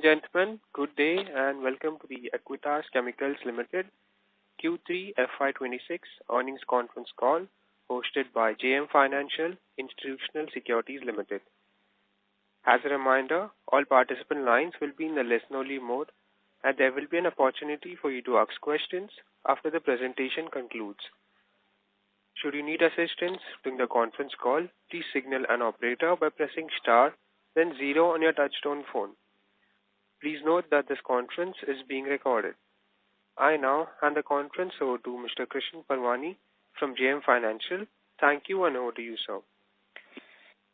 gentlemen, good day and welcome to the Acutaas Chemicals Limited Q3 FY2026 earnings conference call hosted by JM Financial Institutional Securities Limited. As a reminder, all participant lines will be in the listen-only mode and there will be an opportunity for you to ask questions after the presentation concludes. Should you need assistance during the conference call, please signal an operator by pressing star, then 0 on your touchtone phone. Please note that this conference is being recorded. I now hand the conference over to Mr. Krishan Parwani from JM Financial. Thank you and over to you, sir.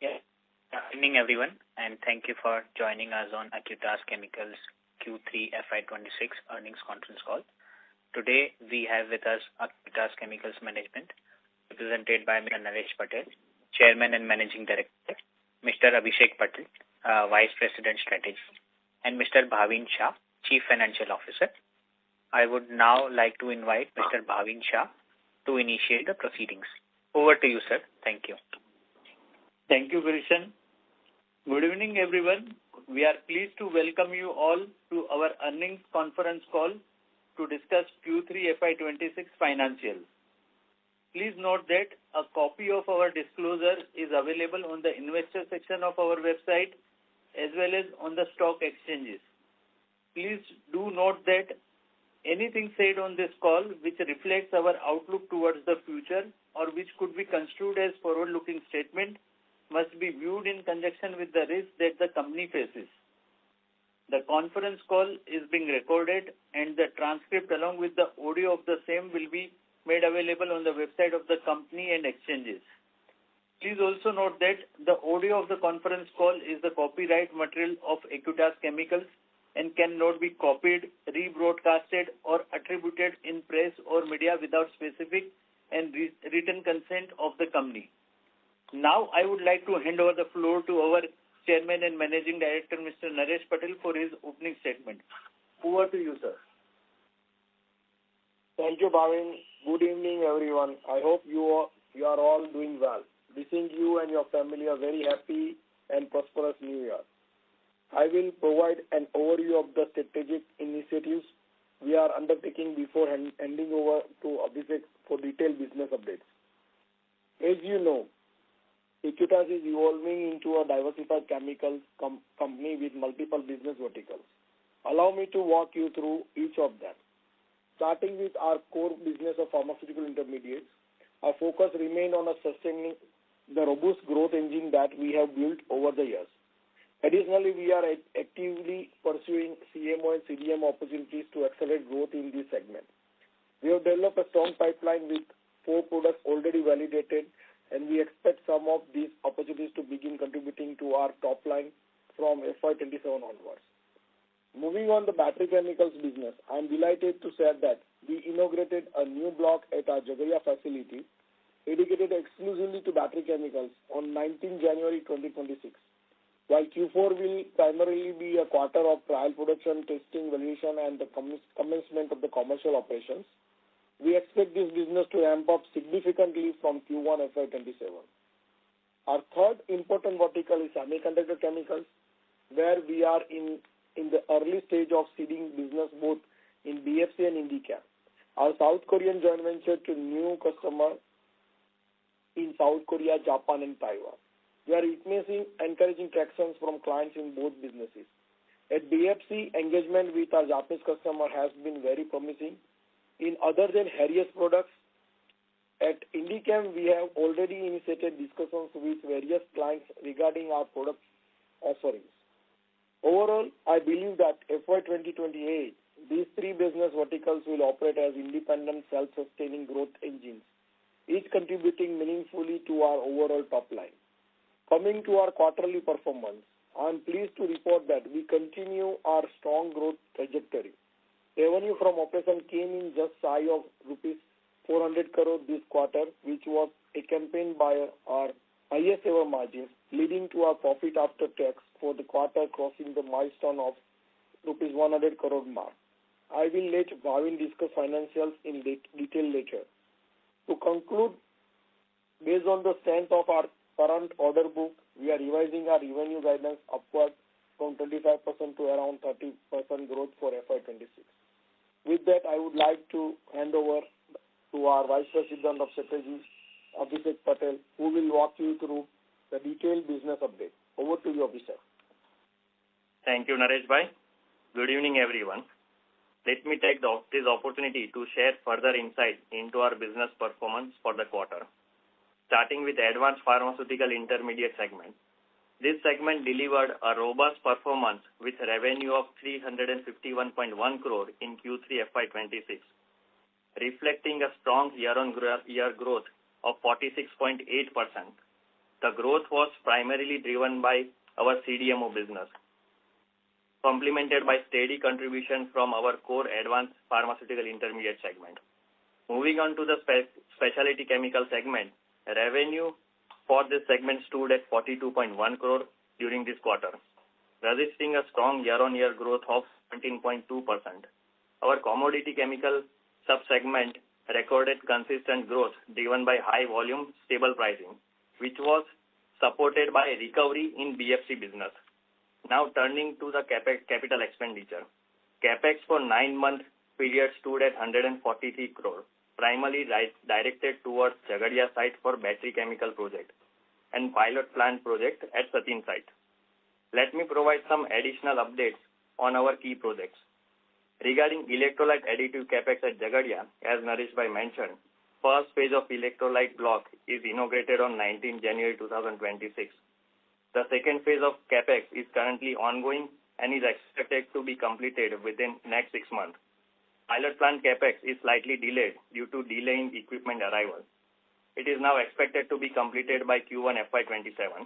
Yeah. Good evening, everyone, and thank you for joining us on Acutaas Chemicals Q3 FY26 earnings conference call. Today, we have with us Acutaas Chemicals Management, represented by Mr. Naresh Patel, Chairman and Managing Director, Mr. Abhishek Patel, Vice President Strategy, and Mr. Bhavin Shah, Chief Financial Officer. I would now like to invite Mr. Bhavin Shah to initiate the proceedings. Over to you, sir. Thank you. Thank you, Krishan. Good evening, everyone. We are pleased to welcome you all to our earnings conference call to discuss Q3 FY26 financials. Please note that a copy of our disclosure is available on the investor section of our website as well as on the stock exchanges. Please do note that anything said on this call which reflects our outlook towards the future or which could be construed as forward-looking statement must be viewed in conjunction with the risk that the company faces. The conference call is being recorded and the transcript along with the audio of the same will be made available on the website of the company and exchanges. Please also note that the audio of the conference call is the copyright material of Acutaas Chemicals and cannot be copied, rebroadcasted or attributed in press or media without specific and written consent of the company. Now I would like to hand over the floor to our Chairman and Managing Director, Mr. Naresh Patel, for his opening statement. Over to you, sir. Thank you, Bhavin. Good evening, everyone. I hope you are all doing well. Wishing you and your family a very happy and prosperous New Year. I will provide an overview of the strategic initiatives we are undertaking before handing over to Abhishek for detailed business updates. As you know, Acutaas is evolving into a diversified chemicals company with multiple business verticals. Allow me to walk you through each of them. Starting with our core business of pharmaceutical intermediates, our focus remained on sustaining the robust growth engine that we have built over the years. Additionally, we are actively pursuing CMO and CDMO opportunities to accelerate growth in this segment. We have developed a strong pipeline with 4 products already validated, and we expect some of these opportunities to begin contributing to our top line from FY27 onwards. Moving on the battery chemicals business, I am delighted to say that we inaugurated a new block at our Jagaria facility dedicated exclusively to battery chemicals on 19 January 2026. While Q4 will primarily be a quarter of trial production, testing, validation, and the commencement of the commercial operations, we expect this business to ramp up significantly from Q1 FY27. Our third important vertical is semiconductor chemicals, where we are in the early stage of seeding business both in BFC and Indicam. Our South Korean joint venture to new customer in South Korea, Japan, and Taiwan. We are witnessing encouraging tractions from clients in both businesses. At BFC, engagement with our Japanese customer has been very promising. In other than Harriers products, at Indicam, we have already initiated discussions with various clients regarding our product offerings. Overall, I believe that FY2028, these 3 business verticals will operate as independent, self-sustaining growth engines, each contributing meaningfully to our overall top line. Coming to our quarterly performance, I am pleased to report that we continue our strong growth trajectory. Revenue from operation came in just shy of rupees 400 crore this quarter, which was accompanied by our highest ever margins, leading to our profit after tax for the quarter crossing the milestone of rupees 100 crore mark. I will let Bhavin discuss financials in detail later. To conclude, based on the strength of our current order book, we are revising our revenue guidance upward from 25% to around 30% growth for FY26. With that, I would like to hand over to our Vice President of Strategy, Abhishek Patel, who will walk you through the detailed business update. Over to you, Abhishek. Thank you, Naresh Bhai. Good evening, everyone. Let me take this opportunity to share further insight into our business performance for the quarter. Starting with Advanced Pharmaceutical Intermediate segment. This segment delivered a robust performance with revenue of 351.1 crore in Q3 FY26, reflecting a strong year-on-year growth of 46.8%. The growth was primarily driven by our CDMO business, complemented by steady contribution from our core Advanced Pharmaceutical Intermediate segment. Moving on to the Specialty Chemical segment, revenue for this segment stood at 42.1 crore during this quarter, registering a strong year-on-year growth of 17.2%. Our commodity chemical sub-segment recorded consistent growth driven by high volume, stable pricing, which was supported by recovery in BFC business. Now turning to the capital expenditure. CapEx for 9-month period stood at 143 crore, primarily directed towards Jhagadia site for battery chemical project and pilot plant project at Satin site. Let me provide some additional updates on our key projects. Regarding electrolyte additive capex at Jhagadia, as Naresh Bhai mentioned, first phase of electrolyte block is inaugurated on 19 January 2026. The second phase of capex is currently ongoing and is expected to be completed within next 6 months. Pilot plant capex is slightly delayed due to delay in equipment arrival. It is now expected to be completed by Q1 FY27.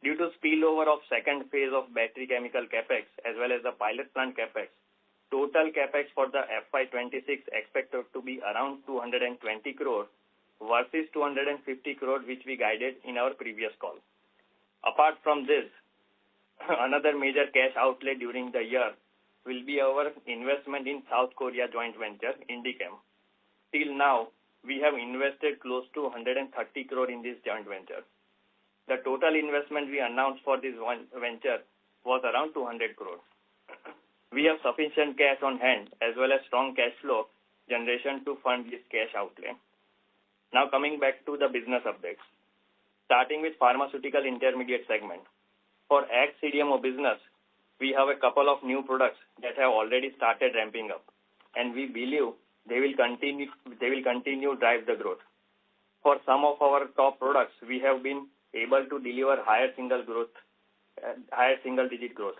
Due to spillover of second phase of battery chemical capex as well as the pilot plant capex, total capex for the FY26 expected to be around 220 crore versus 250 crore which we guided in our previous call. Apart from this, another major cash outlay during the year will be our investment in South Korea joint venture, Indichem. Till now, we have invested close to 130 crore in this joint venture. The total investment we announced for this venture was around 200 crore. We have sufficient cash on hand as well as strong cash flow generation to fund this cash outlay. Now coming back to the business updates. Starting with Pharmaceutical Intermediate segment. For Ag CDMO business, we have a couple of new products that have already started ramping up, and we believe they will continue to drive the growth. For some of our top products, we have been able to deliver higher single digit growth.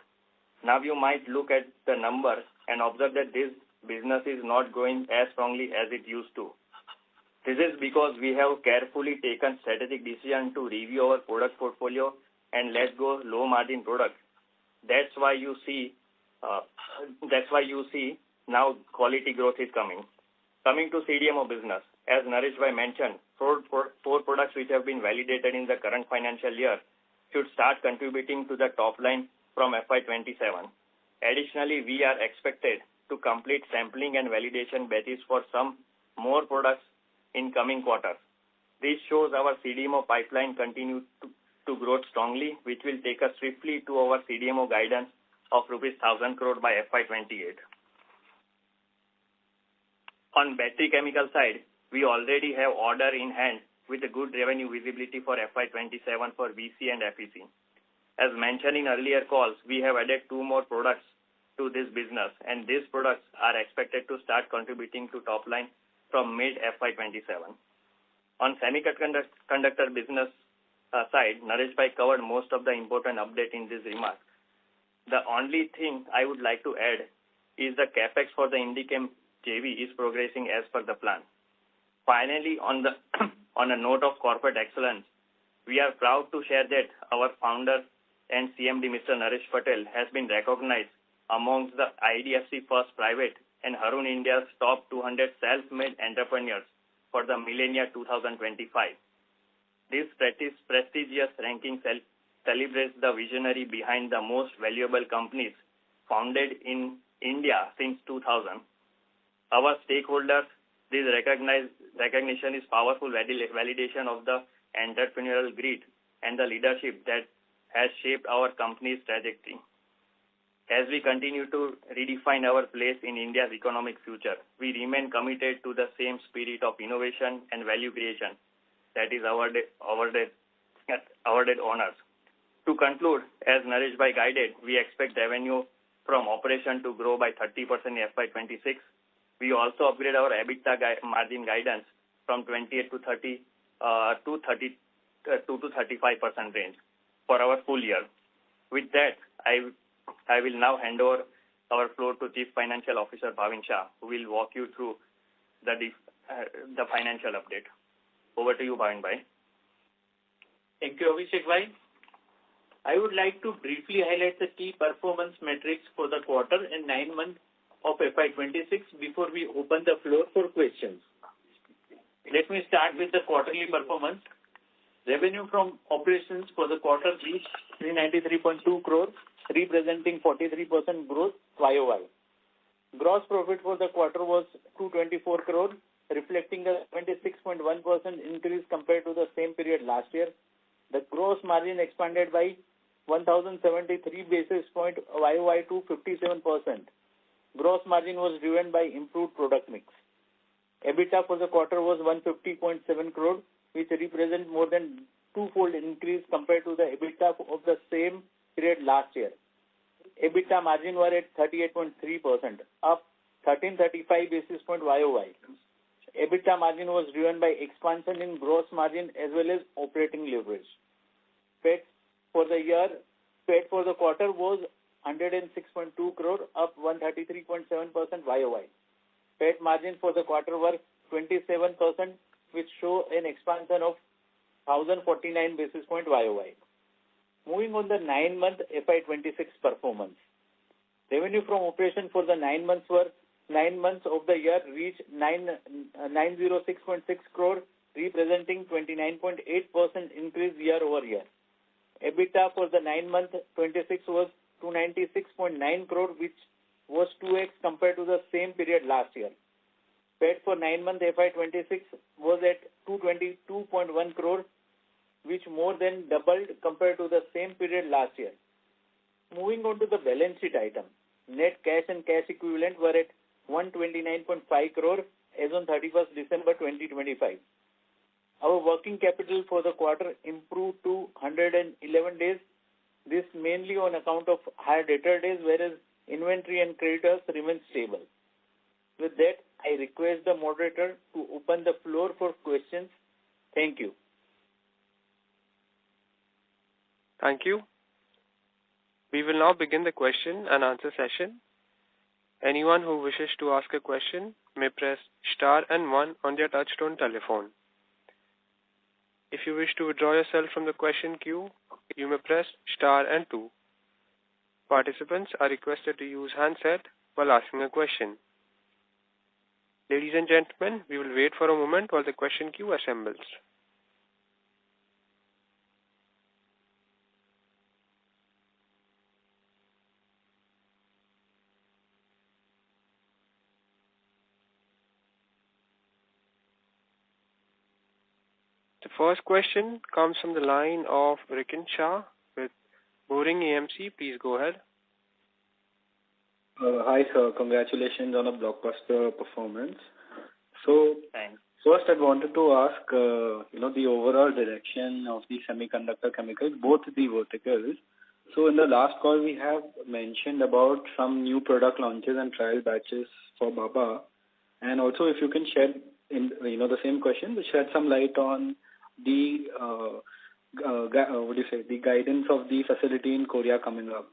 Now you might look at the numbers and observe that this business is not growing as strongly as it used to. This is because we have carefully taken strategic decision to review our product portfolio and let go low margin products. That's why you see now quality growth is coming. Coming to CDMO business, as Naresh Bhai mentioned, four products which have been validated in the current financial year should start contributing to the top line from FY27. Additionally, we are expected to complete sampling and validation batches for some more products in coming quarters. This shows our CDMO pipeline continue to grow strongly, which will take us swiftly to our CDMO guidance of rupees 1,000 crore by FY28. On battery chemical side, we already have order in hand with a good revenue visibility for FY27 for VC and FEC. As mentioned in earlier calls, we have added 2 more products to this business, and these products are expected to start contributing to top line from mid FY27. On semiconductor business side, Naresh Bhai covered most of the important update in this remark. The only thing I would like to add is the capex for the Indichem JV is progressing as per the plan. Finally, on a note of corporate excellence, we are proud to share that our founder and CMD Mr. Naresh Patel has been recognized amongst the IDFC First Private and Harun India's top 200 self-made entrepreneurs for the Millennia 2025. This prestigious ranking celebrates the visionary behind the most valuable companies founded in India since 2000. Our stakeholders, this recognition is powerful validation of the entrepreneurial grit and the leadership that has shaped our company's trajectory. As we continue to redefine our place in India's economic future, we remain committed to the same spirit of innovation and value creation that is awarded honors. To conclude, as Naresh Bhai guided, we expect revenue from operation to grow by 30% in FY26. We also upgrade our EBITDA margin guidance from 28 to 30 to 35% range for our full year. With that, I will now hand over our floor to Chief Financial Officer Bhavin Shah, who will walk you through the financial update. Over to you, Bhavin Bhai. Thank you, Abhishek Bhai. I would like to briefly highlight the key performance metrics for the quarter and 9 months of FY26 before we open the floor for questions. Let me start with the quarterly performance. Revenue from operations for the quarter reached 393.2 crores, representing 43% growth YOY. Gross profit for the quarter was 224 crores, reflecting a 26.1% increase compared to the same period last year. The gross margin expanded by 1,073 basis points YOY to 57%. Gross margin was driven by improved product mix. EBITDA for the quarter was 150.7 crore, which represents more than twofold increase compared to the EBITDA of the same period last year. EBITDA margin were at 38.3%, up 1335 basis point YOY. EBITDA margin was driven by expansion in gross margin as well as operating leverage. PAT for the quarter was 106.2 crore, up 133.7% YOY. PAT margin for the quarter were 27%, which show an expansion of 1,049 basis point YOY. Moving on the 9-month FY26 performance. Revenue from operation for the 9 months of the year reached 906.6 crore, representing 29.8% increase year over year. EBITDA for the 9 month 26 was 296.9 crore, which was 2x compared to the same period last year. PAT for 9 month FY26 was at 222.1 crore, which more than doubled compared to the same period last year. Moving on to the balance sheet item. Net cash and cash equivalent were at 129.5 crore as on 31st December 2025. Our working capital for the quarter improved to 111 days. This mainly on account of higher debtor days, whereas inventory and creditors remain stable. With that, I request the moderator to open the floor for questions. Thank you. Thank you. We will now begin the question and answer session. Anyone who wishes to ask a question may press star and 1 on their touchtone telephone. If you wish to withdraw yourself from the question queue, you may press star and 2. Participants are requested to use handset while asking a question. Ladies and gentlemen, we will wait for a moment while the question queue assembles. The first question comes from the line of Rikin Shah with Boring AMC. Please go ahead. Hi, sir. Congratulations on a blockbuster performance. So, Thanks. first I wanted to ask, the overall direction of the semiconductor chemicals, both the verticals. So, in the last call, we have mentioned about some new product launches and trial batches for Baba. And also, if you can shed, the same question, to shed some light on the, the guidance of the facility in Korea coming up.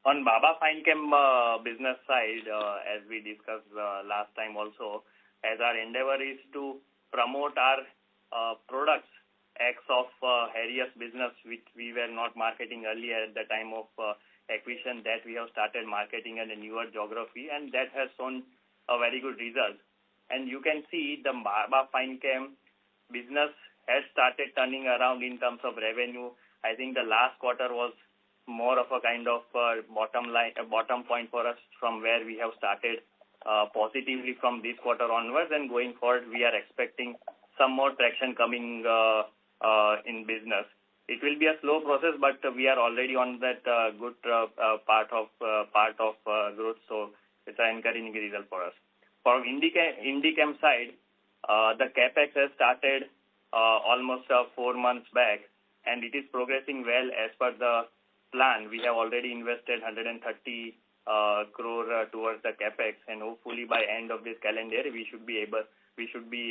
On Baba Fine Chem business side, as we discussed last time also, as our endeavor is to promote our products X of Harrius business, which we were not marketing earlier at the time of acquisition, that we have started marketing in a newer geography, and that has shown a very good result. And you can see the Baba Fine Chem business has started turning around in terms of revenue. I think the last quarter was more of a kind of bottom point for us from where we have started positively from this quarter onwards, and going forward we are expecting some more traction coming in business. It will be a slow process, but we are already on that good part of growth, so it's an encouraging result for us. For Indichem side, the capex has started almost 4 months back, and it is progressing well as per the plan. We have already invested 130 crore towards the capex, and hopefully by end of this calendar year we should be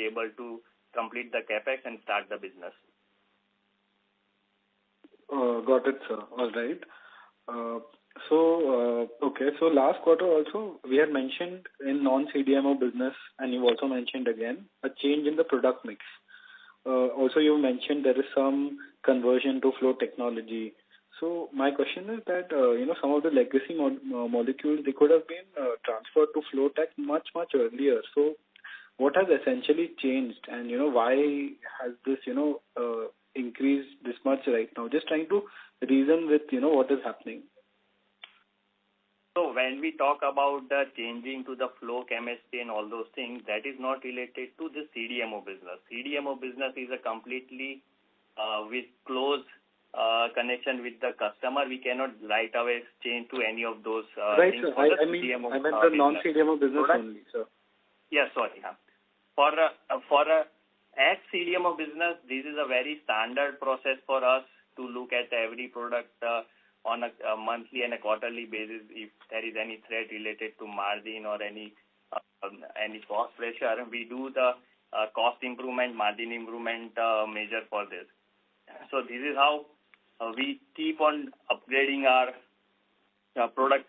able to complete the capex and start the business. Got it, sir. All right. So last quarter also we had mentioned in non-CDMO business, and you also mentioned again a change in the product mix. Also you mentioned there is some conversion to flow technology. So my question is that some of the legacy molecules, they could have been transferred to flow tech much earlier. So what has essentially changed, and why has this increased this much right now? Just trying to reason with what is happening. So when we talk about the changing to the flow chemistry and all those things, that is not related to the CDMO business. CDMO business is a completely with close connection with the customer. We cannot right away change to any of those right, things. Sir. I meant the non-CDMO business only, sir. Yes, sorry. For a ex-CDMO business, this is a very standard process for us to look at every product on a monthly and a quarterly basis. If there is any threat related to margin or any cost pressure, we do the cost improvement, margin improvement measure for this. So this is how we keep on upgrading our product,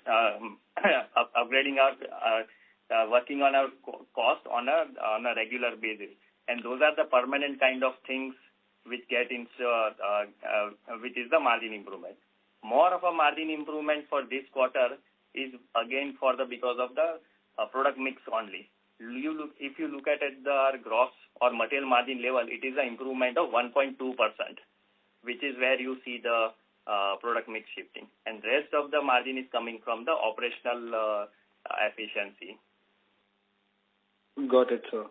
working on our cost on a regular basis. And those are the permanent kind of things which get into, which is the margin improvement. More of a margin improvement for this quarter is again because of the product mix only. If you look at the gross or material margin level, it is an improvement of 1.2%, which is where you see the product mix shifting. And rest of the margin is coming from the operational efficiency. Got it, sir.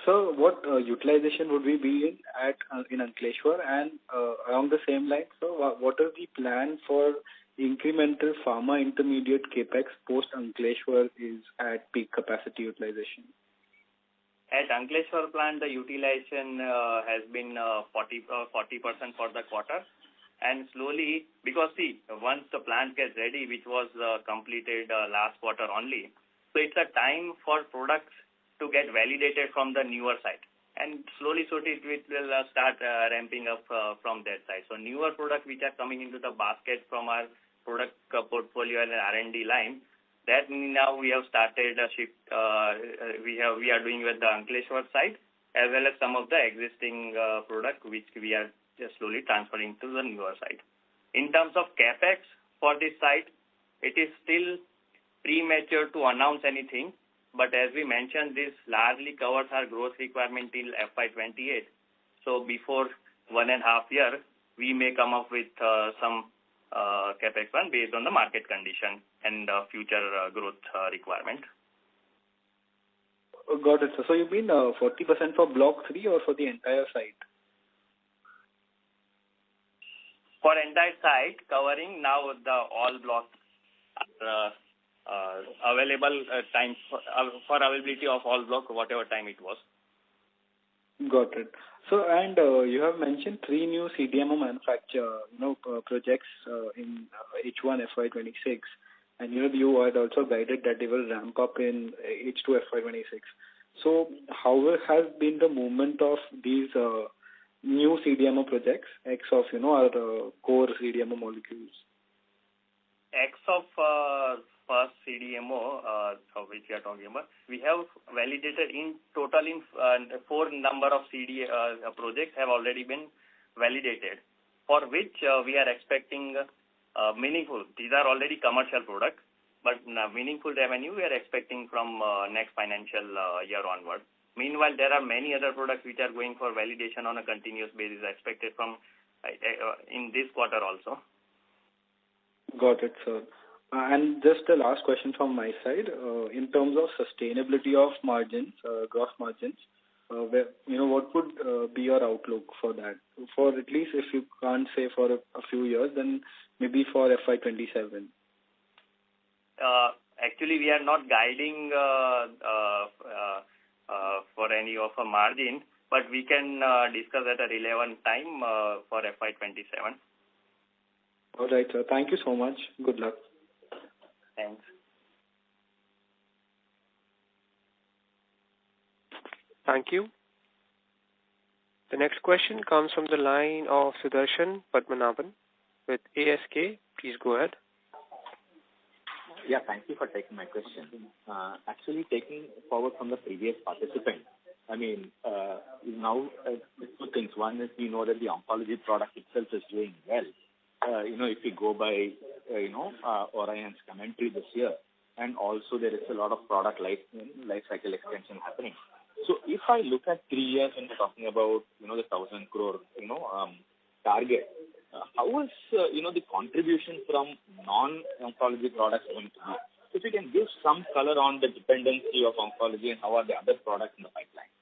Sir, what utilization would we be in Ankleshwar? And along the same line, sir, what is the plan for incremental pharma intermediate capex post Ankleshwar is at peak capacity utilization? At Ankleshwar plant, the utilization has been 40% for the quarter. And slowly, because see, once the plant gets ready, which was completed last quarter only, so it's a time for products to get validated from the newer side. And slowly, it will start ramping up from that side. So newer products which are coming into the basket from our product portfolio and R&D line, that now we have started a shift. We are doing with the Ankleshwar side, as well as some of the existing product which we are just slowly transferring to the newer side. In terms of capex for this site, it is still premature to announce anything. But as we mentioned, this largely covers our growth requirement till FY28. So before 1.5 years, we may come up with some capex plan based on the market condition and future growth requirement. Got it, sir. So you mean 40% for block 3 or for the entire site? For entire site, covering now the all blocks available time for availability of all block, whatever time it was. Got it. So, and you have mentioned 3 new CDMO manufacture, projects in H1 FY26, and you had also guided that they will ramp up in H2 FY26. So, how has been the movement of these new CDMO projects, X of our core CDMO molecules? X of first CDMO, which we are talking about, we have validated in total in 4 number of projects have already been validated, for which we are expecting meaningful. These are already commercial products, but meaningful revenue we are expecting from next financial year onward. Meanwhile, there are many other products which are going for validation on a continuous basis, expected from in this quarter also. Got it, sir. And just the last question from my side. In terms of sustainability of margins, gross margins, what would be your outlook for that? For at least, if you can't say for a few years, then maybe for FY27. Actually, we are not guiding for any of a margin, but we can discuss at a relevant time for FY27. All right, sir. Thank you so much. Good luck. Thanks. Thank you. The next question comes from the line of Sudarshan Padmanabhan with ASK. Please go ahead. Yeah, thank you for taking my question. Actually, taking forward from the previous participant, now two things. One is we know that the oncology product itself is doing well. If we go by, Orion's commentary this year, and also there is a lot of product life cycle extension happening. So if I look at 3 years when we're talking about, the 1,000 crore, target, how is, the contribution from non-oncology products going to be? If you can give some color on the dependency of oncology and how are the other products in the pipeline?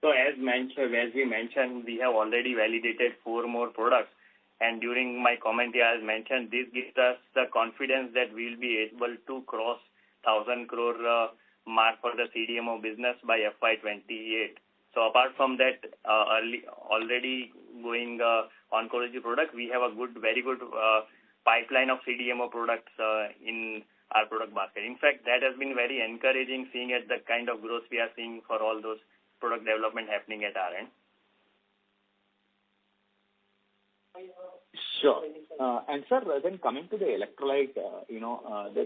So as we mentioned, we have already validated 4 more products. And during my comment, as mentioned, this gives us the confidence that we'll be able to cross 1,000 crore mark for the CDMO business by FY28. So apart from that, already going oncology product, we have a very good pipeline of CDMO products in our product basket. In fact, that has been very encouraging, seeing at the kind of growth we are seeing for all those product development happening at our end. Sure. And sir, then coming to the electrolyte, the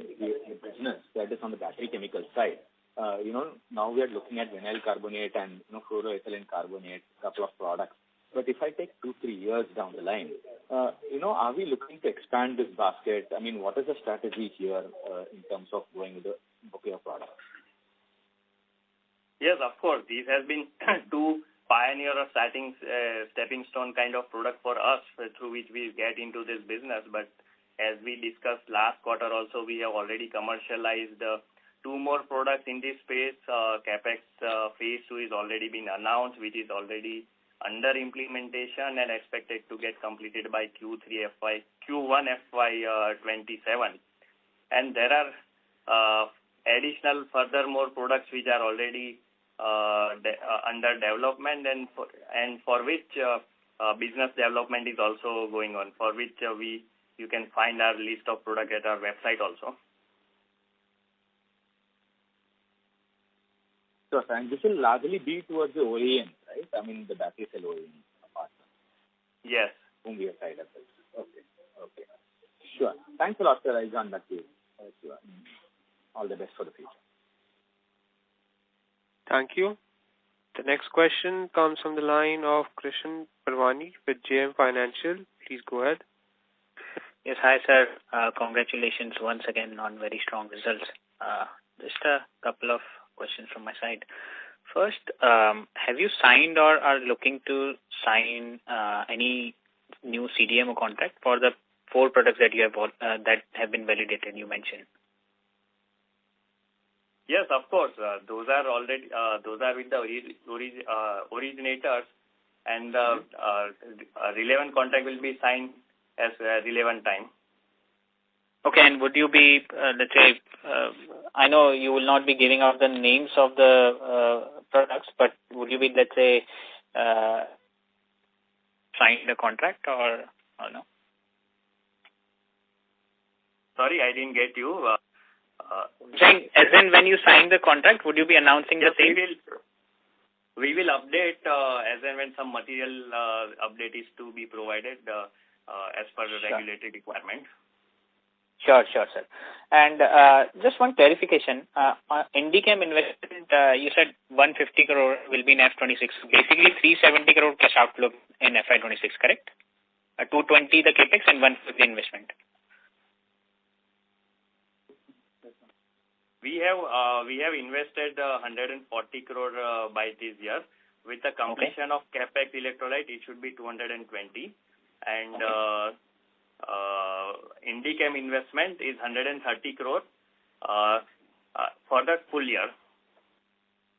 business that is on the battery chemical side, now we are looking at vinyl carbonate and fluoroethylene carbonate, couple of products. But if I take 2-3 years down the line, are we looking to expand this basket? I mean, what is the strategy here in terms of going with the bouquet of products? Yes, of course. These have been 2 pioneer or stepping stone kind of product for us through which we get into this business. But as we discussed last quarter also, we have already commercialized 2 more products in this space. CapEx phase 2 is already been announced, which is already under implementation and expected to get completed by Q1 FY27. And there are additional furthermore products which are already under development and for which business development is also going on, for which you can find our list of products at our website also. Sure, and this will largely be towards the OEM, right? I mean, the battery cell OEM partner. Yes. Whom we have tied up with. Okay. Sure. Thanks a lot, sir. I'll join back to you. Sure. All the best for the future. Thank you. The next question comes from the line of Krishan Parwani with JM Financial. Please go ahead. Yes, hi, sir. Congratulations once again on very strong results. Just a couple of questions from my side. First, have you signed or are looking to sign any new CDMO contract for the 4 products that you have that have been validated? You mentioned. Yes, of course. Those are already with the originators, and relevant contract will be signed as relevant time. Okay, and would you be, let's say, I know you will not be giving out the names of the products, but would you be, let's say, signing the contract or no? Sorry, I didn't get you. Saying, as in when you sign the contract, would you be announcing the same? We will update as and when some material update is to be provided as per the regulatory requirement. Sure, sir. And just one clarification. Indichem investment, you said 150 crore will be in F26. Basically, 370 crore cash outlook in FY26, correct? 220 the capex and 150 investment. We have invested 140 crore by this year. With the completion of capex electrolyte, it should be 220, and Indichem investment is 130 crore for the full year.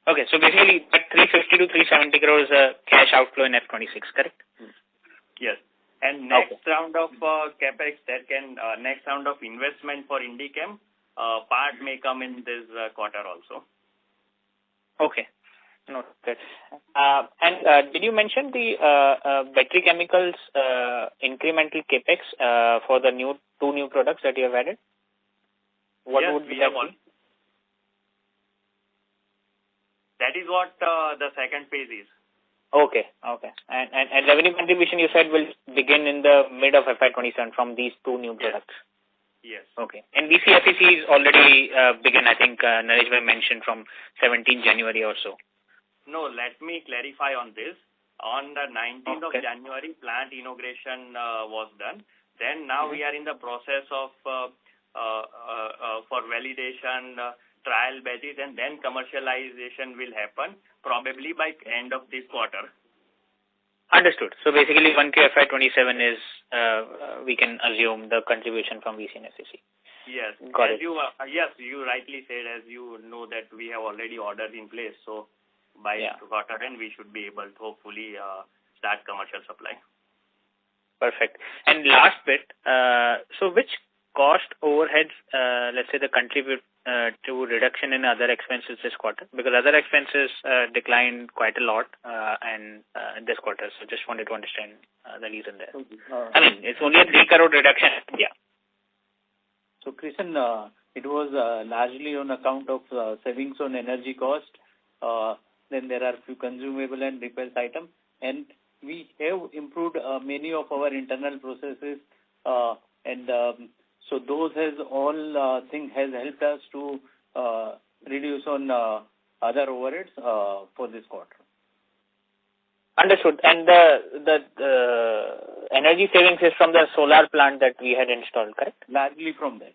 Okay, so basically that 350 to 370 crores cash outflow in F26, correct? Yes. And next round of capex, next round of investment for Indichem, part may come in this quarter also. Okay. No, good. And did you mention the battery chemicals incremental capex for the two new products that you have added? What yes, would we that have all. be? That is what the second phase is. Okay. And revenue contribution you said will begin in the mid of FY27 from these two new products. Yes. Okay. And BCFEC is already begun, I think Naresh mentioned from 17 January or so. No, let me clarify on this. On the 19th of January, plant inauguration was done. Then now we are in the process of for validation, trial batches, and then commercialization will happen probably by end of this quarter. Understood. So basically 1Q FY27 is, we can assume the contribution from VC and SEC. Yes. Got it. Yes, you rightly said, as you know that we have already orders in place. So by quarter end, we should be able to hopefully start commercial supply. Perfect. And last bit, so which cost overheads, let's say, the contribute to reduction in other expenses this quarter? Because other expenses declined quite a lot and this quarter. So just wanted to understand the reason there. I mean, it's only a 3 crore reduction. Yeah. So, Krishan, it was largely on account of savings on energy cost. Then there are few consumable and repairs items. And we have improved many of our internal processes. So those has all thing has helped us to reduce on other overheads for this quarter. Understood. And the energy savings is from the solar plant that we had installed, correct? Largely from that.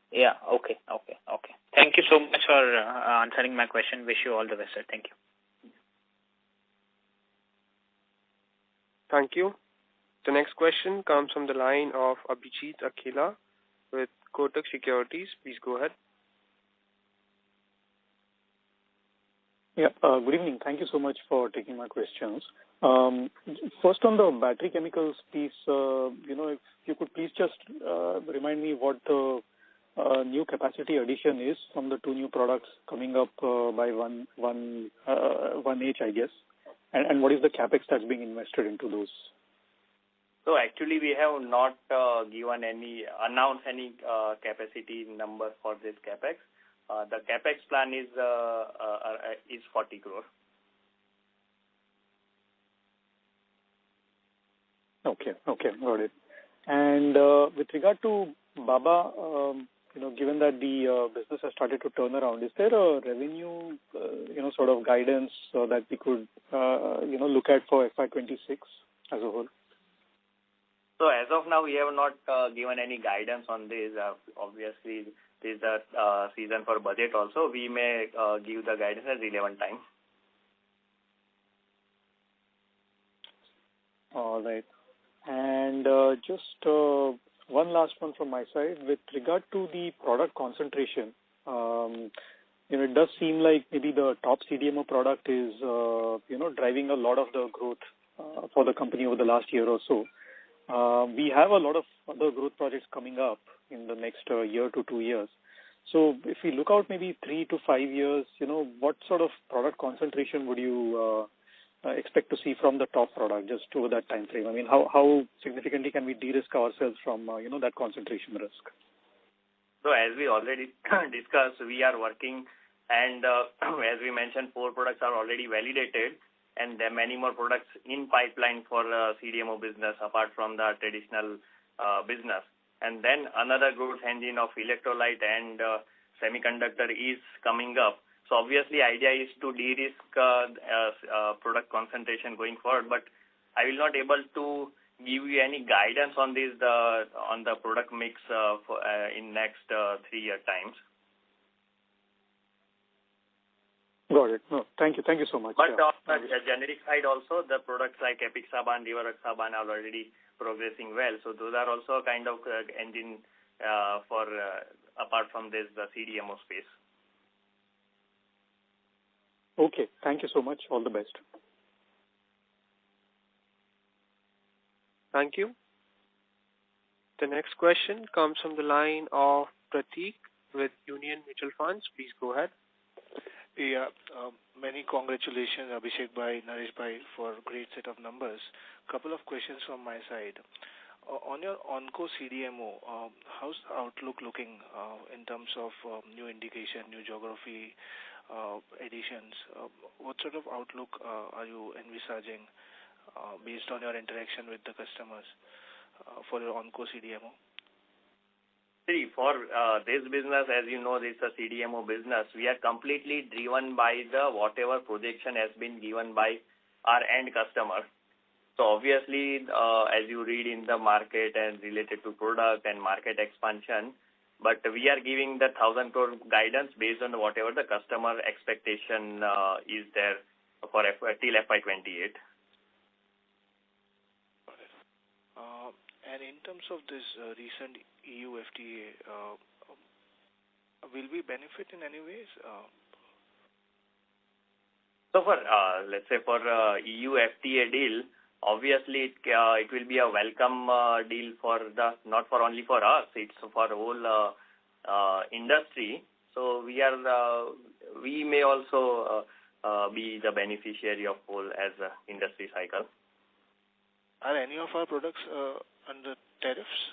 Yeah. Okay. Thank you so much for answering my question. Wish you all the best, sir. Thank you. Thank you. The next question comes from the line of Abhijit Akela with Kotak Securities. Please go ahead. Yeah, good evening. Thank you so much for taking my questions. First, on the battery chemicals piece, if you could please just remind me what the new capacity addition is from the two new products coming up by 1H, I guess, and what is the capex that's being invested into those? So actually, we have not announced any capacity number for this capex. The capex plan is 40 crore. Okay, got it. And with regard to Baba, given that the business has started to turn around, is there a revenue, sort of guidance that we could, look at for FY26 as a whole? So as of now, we have not given any guidance on this. Obviously, this is the season for budget also. We may give the guidance at relevant time. All right. And just one last one from my side. With regard to the product concentration, it does seem like maybe the top CDMO product is, driving a lot of the growth for the company over the last year or so. We have a lot of other growth projects coming up in the next year to 2 years. So if we look out maybe 3 to 5 years, what sort of product concentration would you expect to see from the top product just over that time frame? I mean, how significantly can we de-risk ourselves from, that concentration risk? So as we already discussed, we are working and as we mentioned, 4 products are already validated. And there are many more products in pipeline for CDMO business apart from the traditional business. And then another growth engine of electrolyte and semiconductor is coming up. So obviously, idea is to de-risk product concentration going forward. But I will not able to give you any guidance on this on the product mix in next 3-year times. Got it. No, thank you so much. But on the generic side also, the products like Apixaban, Rivaroxaban are already progressing well. So those are also kind of engine for apart from this, the CDMO space. Okay. Thank you so much. All the best. Thank you. The next question comes from the line of Prateek with Union Mutual Funds. Please go ahead. Yeah, many congratulations, Abhishek bhai, Naresh bhai, for a great set of numbers. Couple of questions from my side. On your onco CDMO, how's the outlook looking in terms of new indication, new geography additions? What sort of outlook are you envisaging based on your interaction with the customers for your onco CDMO? See, for this business, as you know, this is a CDMO business. We are completely driven by the whatever projection has been given by our end customer. So obviously, as you read in the market and related to product and market expansion, but we are giving the 1,000 crore guidance based on whatever the customer expectation is there for till FY28. And in terms of this recent EU FTA, will we benefit in any ways? So for, let's say for EU FTA deal, obviously it will be a welcome deal for not for only for us, it's for whole industry. So we may also be the beneficiary of whole as a industry cycle. Are any of our products under tariffs?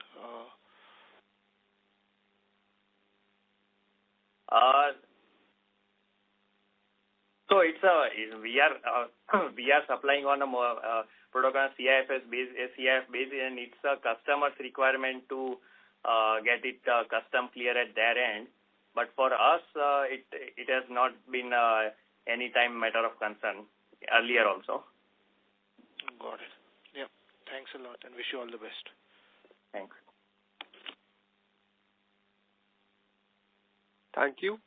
So it's we are supplying on a product on CIF base, and it's a customer's requirement to get it custom clear at their end. But for us, it has not been any time matter of concern earlier also. Got it. Yeah. Thanks a lot and wish you all the best. Thanks. Thank you.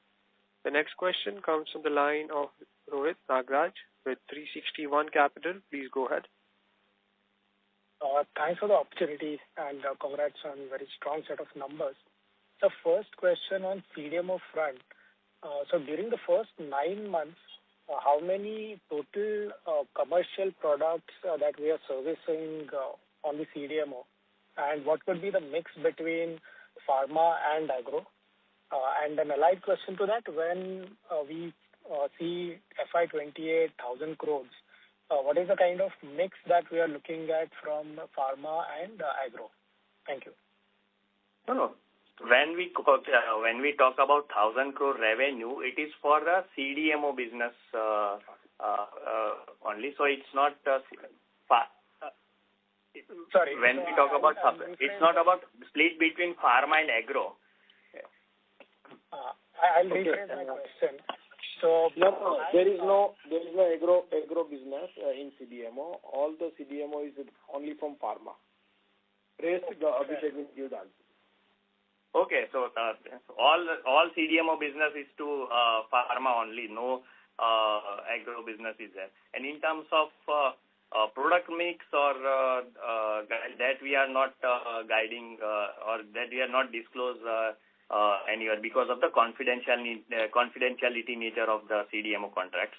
The next question comes from the line of Rohit Nagraj with 360 ONE Capital. Please go ahead. Thanks for the opportunity and congrats on very strong set of numbers. So first question on CDMO front. So during the first 9 months, how many total commercial products that we are servicing on the CDMO, and what could be the mix between pharma and agro? And an allied question to that, when we see FY28 1,000 crores, what is the kind of mix that we are looking at from pharma and agro? Thank you. No. When we talk about 1,000 crore revenue, it is for the CDMO business only. So it's not. Sorry. When we talk about, it's not about split between pharma and agro. I'll rephrase my question. So no, there is no agro business in CDMO. All the CDMO is only from pharma. Rest Abhishek will give the answer. Okay, so all CDMO business is to pharma only. No agro business is there. And in terms of product mix or that we are not guiding or that we are not disclose anywhere because of the confidentiality nature of the CDMO contracts.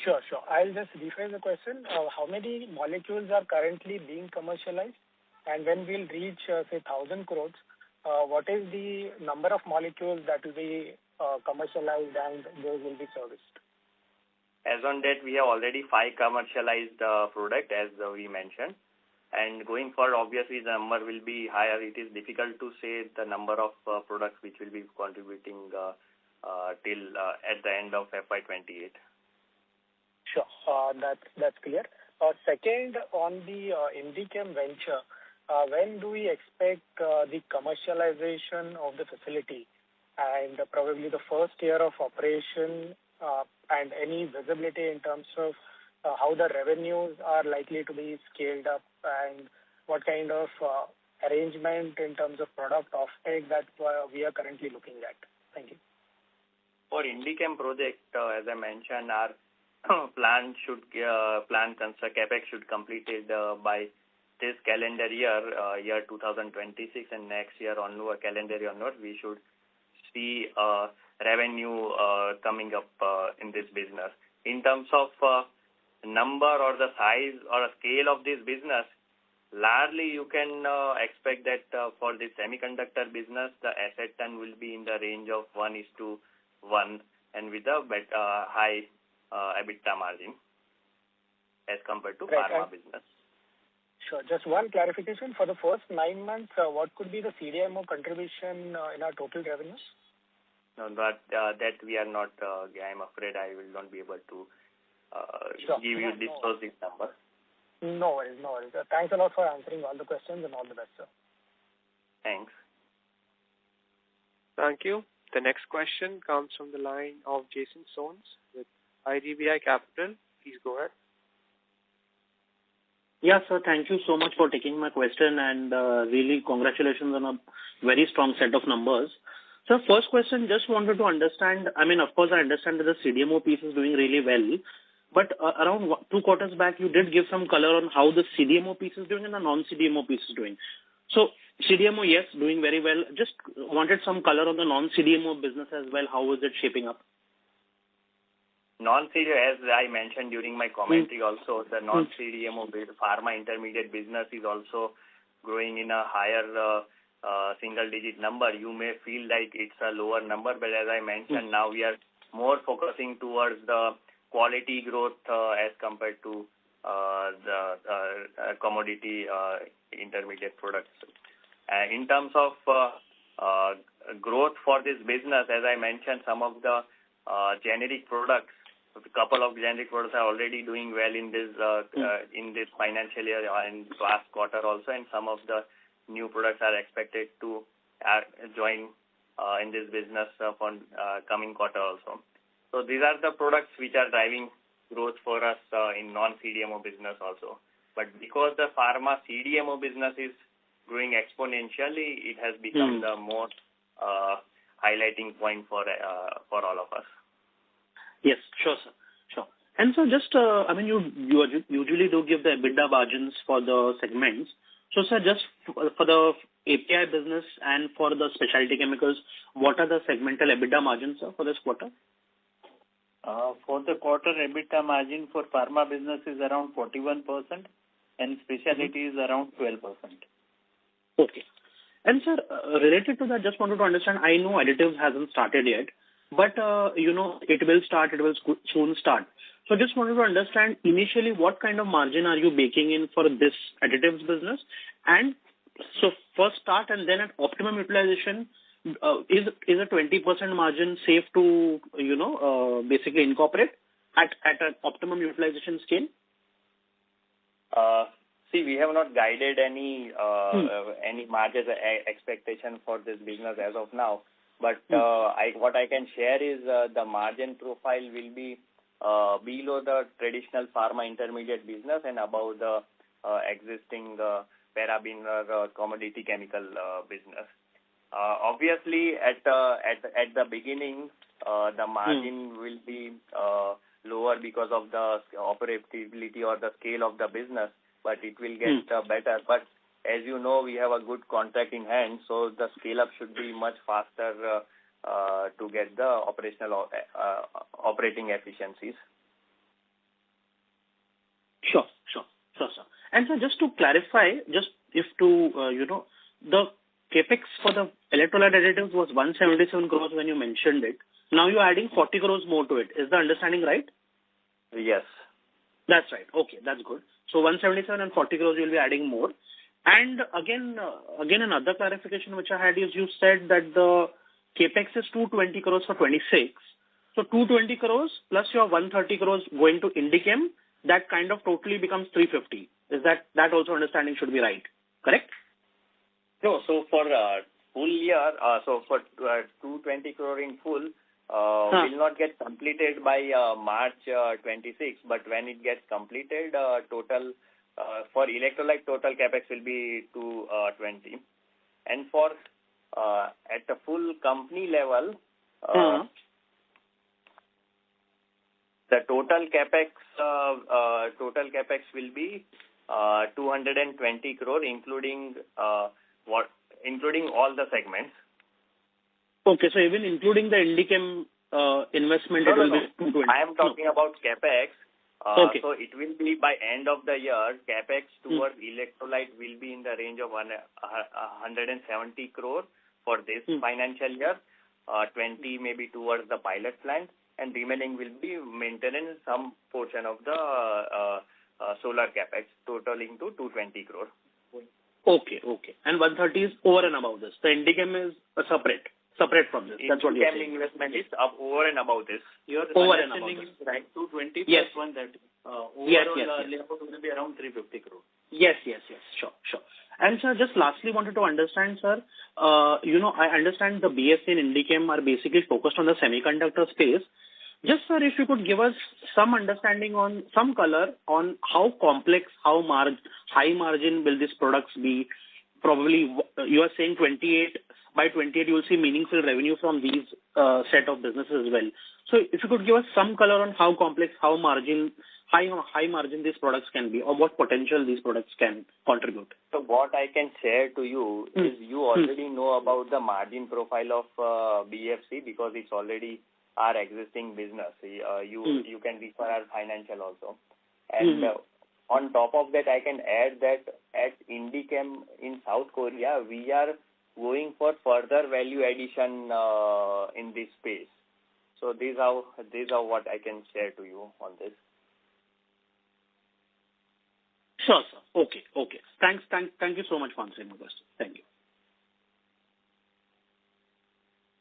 Sure. I'll just rephrase the question. How many molecules are currently being commercialized? And when we'll reach, say, 1,000 crores, what is the number of molecules that will be commercialized and those will be serviced? As on that, we have already 5 commercialized product, as we mentioned. And going forward, obviously, the number will be higher. It is difficult to say the number of products which will be contributing till at the end of FY28. Sure, that's clear. Second, on the Indichem venture, when do we expect the commercialization of the facility and probably the first year of operation and any visibility in terms of how the revenues are likely to be scaled up and what kind of arrangement in terms of product offtake that we are currently looking at? Thank you. For Indichem project, as I mentioned, our plan CapEx should completed by this calendar year 2026, and next year onward, calendar year onward, we should see revenue coming up in this business. In terms of number or the size or scale of this business, largely you can expect that for the semiconductor business, the asset turn will be in the range of 1:1 and with a high EBITDA margin as compared to pharma business. Sure. Just one clarification. For the first 9 months, what could be the CDMO contribution in our total revenues? No, that we are not, I'm afraid I will not be able to give you this number. No worries. Thanks a lot for answering all the questions and all the best, sir. Thanks. Thank you. The next question comes from the line of Jason Soans with IDBI Capital. Please go ahead. Yeah, sir. Thank you so much for taking my question, and really congratulations on a very strong set of numbers. So first question, just wanted to understand, I mean, of course, I understand that the CDMO piece is doing really well, but around 2 quarters back, you did give some color on how the CDMO piece is doing and the non-CDMO piece is doing. So CDMO, yes, doing very well. Just wanted some color on the non-CDMO business as well. How is it shaping up? Non-CDMO, as I mentioned during my commentary also, the non-CDMO pharma intermediate business is also growing in a higher single-digit number. You may feel like it's a lower number, but as I mentioned, now we are more focusing towards the quality growth as compared to the commodity intermediate products. In terms of growth for this business, as I mentioned, some of the generic products, a couple of generic products are already doing well in this financial year and last quarter also, and some of the new products are expected to join in this business for coming quarter also. So these are the products which are driving growth for us in non-CDMO business also. But because the pharma CDMO business is growing exponentially, it has become the more highlighting point for all of us. Yes, sure, sir. Sure. And so just, I mean, you usually do give the EBITDA margins for the segments. So, sir, just for the API business and for the specialty chemicals, what are the segmental EBITDA margins, sir, for this quarter? For the quarter, EBITDA margin for pharma business is around 41% and specialty is around 12%. Okay. And, sir, related to that, just wanted to understand, I know additives hasn't started yet, but, it will start, it will soon start. So just wanted to understand initially what kind of margin are you baking in for this additives business? And so first start and then at optimum utilization, is a 20% margin safe to, basically incorporate at an optimum utilization scale? See, we have not guided any margin expectation for this business as of now. But what I can share is the margin profile will be below the traditional pharma intermediate business and above the existing paraben commodity chemical business. Obviously, at the beginning, the margin will be lower because of the operability or the scale of the business, but it will get better. But as you know, we have a good contract in hand, so the scale-up should be much faster to get the operating efficiencies. Sure, sir. And so just to clarify, the capex for the electrolyte additives was 177 crores when you mentioned it. Now you're adding 40 crores more to it. Is the understanding right? Yes. That's right. Okay, that's good. So 177 and 40 crores you'll be adding more. And again, another clarification which I had is you said that the capex is 220 crores for 26. So 220 crores plus your 130 crores going to Indichem, that kind of totally becomes 350. Is that also understanding should be right? Correct? No, so for full year, so for 220 crore in full, will not get completed by March 26, but when it gets completed, total for electrolyte total capex will be 220. And for at the full company level, the total capex will be 220 crore, including all the segments. Okay, so even including the Indichem investment, it will be 220. I am talking about CapEx. Okay. So it will be by end of the year, CapEx towards electrolyte will be in the range of 170 crore for this financial year, 20 maybe towards the pilot plant, and remaining will be maintenance, some portion of the solar CapEx, totaling to 220 crore. Okay. And 130 is over and above this. The Indichem is separate from this. That's what you're saying. Investment is up over and above this. Your over and above understanding is right, 220 yes. plus 130. Overall, layout will be around 350 crore. Yes. Sure. And sir, just lastly wanted to understand, sir, I understand the BSC and Indichem are basically focused on the semiconductor space. Just, sir, if you could give us some understanding on some color on how complex, how high margin will these products be. Probably you are saying by 28 you will see meaningful revenue from these set of businesses as well. So if you could give us some color on how complex, high margin these products can be, or what potential these products can contribute. So what I can share to you is you already know about the margin profile of BFC because it's already our existing business. You can refer our financial also. And on top of that, I can add that at Indichem in South Korea, we are going for further value addition in this space. So these are what I can share to you on this. Sure, sir. Okay. Thank you so much for answering my question. Thank you.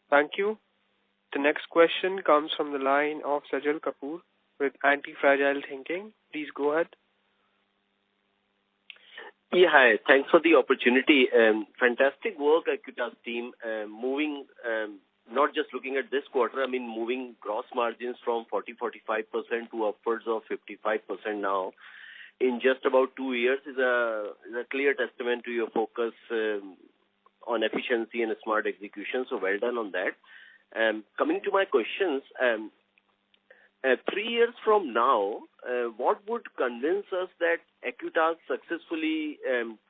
Thank you. The next question comes from the line of Sajal Kapoor with Anti-Fragile Thinking. Please go ahead. Yeah, hi. Thanks for the opportunity. Fantastic work, Acutaas team, moving, not just looking at this quarter, moving gross margins from 40-45% to upwards of 55% now in just about 2 years is a clear testament to your focus on efficiency and smart execution. So well done on that. Coming to my questions, 3 years from now, what would convince us that Acutaas successfully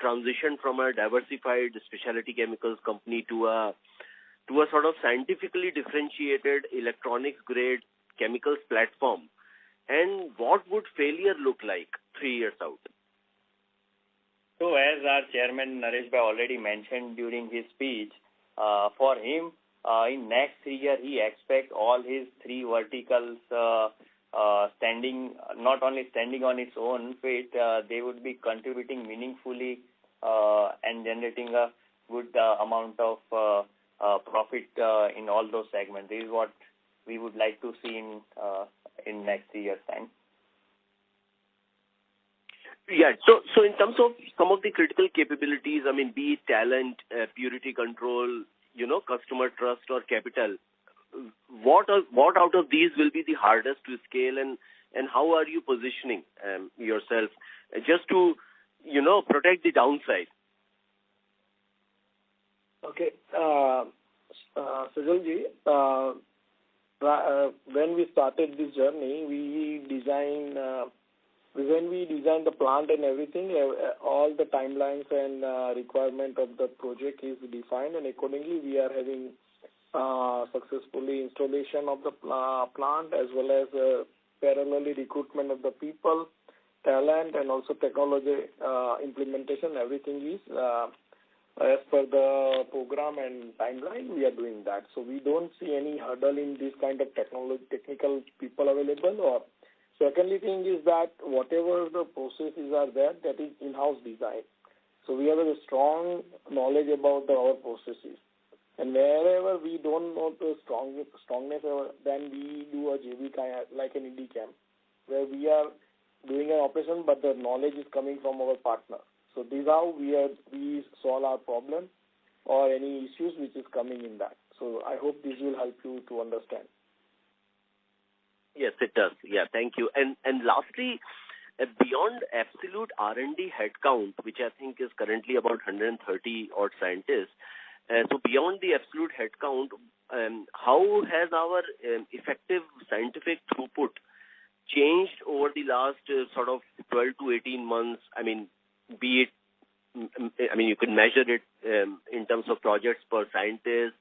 transitioned from a diversified specialty chemicals company to a sort of scientifically differentiated electronics-grade chemicals platform? And what would failure look like 3 years out? So as our chairman Naresh already mentioned during his speech, for him, in next 3 years, he expects all his 3 verticals not only standing on its own feet, they would be contributing meaningfully and generating a good amount of profit in all those segments. This is what we would like to see in next 3 years' time. Yeah. So in terms of some of the critical capabilities, be it talent, purity control, customer trust or capital, what out of these will be the hardest to scale, and how are you positioning yourself just to, protect the downside? Okay. Sigelji, when we started this journey, when we designed the plant and everything, all the timelines and requirement of the project is defined, and accordingly we are having successfully installation of the plant as well as parallelly recruitment of the people, talent, and also technology implementation. Everything is as per the program and timeline. We are doing that, so we don't see any hurdle in this kind of technical people available. Or secondly thing is that whatever the processes are there, that is in-house design. So we have a strong knowledge about our processes. And wherever we don't know the strongness, then we do a JV like an Indichem, where we are doing an operation, but the knowledge is coming from our partner. So this is how we solve our problem or any issues which is coming in that. So I hope this will help you to understand. Yes, it does. Yeah, thank you. And lastly, beyond absolute R&D headcount, which I think is currently about 130 odd scientists, so beyond the absolute headcount, how has our effective scientific throughput changed over the last sort of 12 to 18 months? Be it, you can measure it in terms of projects per scientist,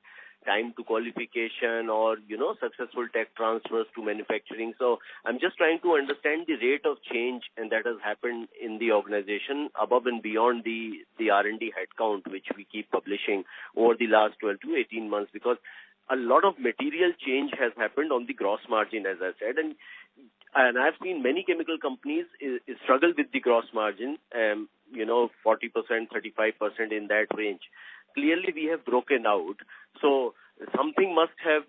time to qualification or, successful tech transfers to manufacturing. So I'm just trying to understand the rate of change and that has happened in the organization above and beyond the R&D headcount, which we keep publishing over the last 12 to 18 months, because a lot of material change has happened on the gross margin, as I said, and I've seen many chemical companies struggle with the gross margin, 40%, 35% in that range. Clearly, we have broken out. So something must have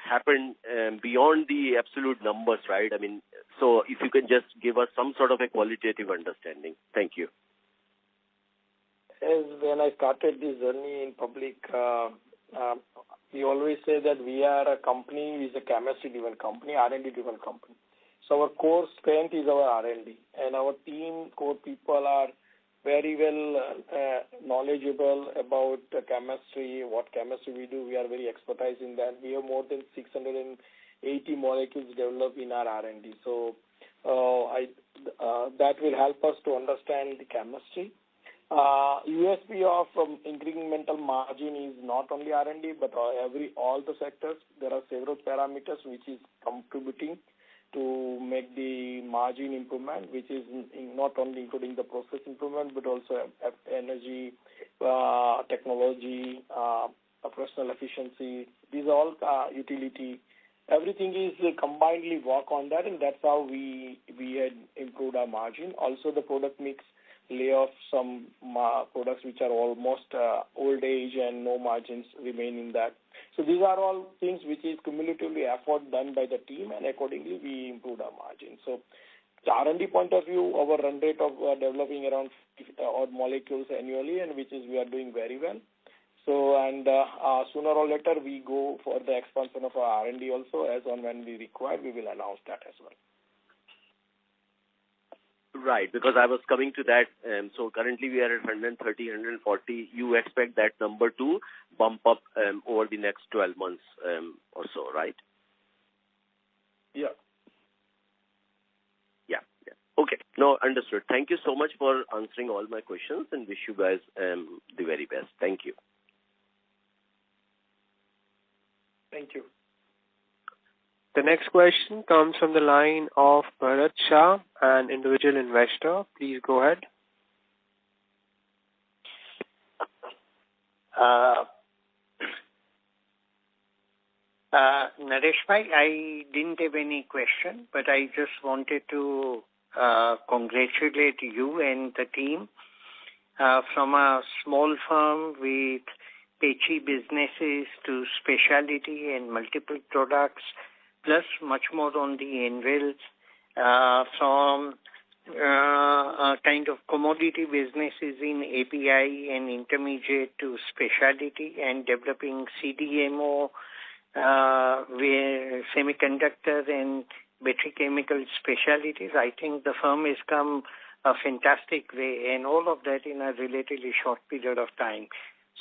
happened beyond the absolute numbers, right? I mean, so if you can just give us some sort of a qualitative understanding. Thank you. As when I started this journey in public, we always say that we are a company, is a chemistry-driven company, R&D-driven company. So our core strength is our R&D, and our team, core people are very well knowledgeable about chemistry, what chemistry we do. We are very expertise in that. We have more than 680 molecules developed in our R&D. So that will help us to understand the chemistry. USP of incremental margin is not only R&D, but all the sectors. There are several parameters which is contributing to make the margin improvement, which is not only including the process improvement, but also energy, technology, operational efficiency. These are all utility. Everything is combinedly work on that, and that's how we had improved our margin. Also, the product mix, lay off some products which are almost old age and no margins remain in that. So these are all things which is cumulatively effort done by the team, and accordingly we improved our margin. So the R&D point of view, our run rate of developing around 50 odd molecules annually, and which is we are doing very well. So and sooner or later we go for the expansion of our R&D also, as on when we require, we will announce that as well. Right, because I was coming to that. So currently we are at 130, 140. You expect that number to bump up over the next 12 months or so, right? Yeah. Okay. No, understood. Thank you so much for answering all my questions, and wish you guys the very best. Thank you. Thank you. The next question comes from the line of Bharat Shah, an individual investor. Please go ahead. Naresh bhai, I didn't have any question, but I just wanted to congratulate you and the team from a small firm with patchy businesses to specialty and multiple products, plus much more on the anvil, from kind of commodity businesses in API and intermediate to specialty, and developing CDMO, where semiconductor and battery chemical specialties. I think the firm has come a fantastic way, and all of that in a relatively short period of time.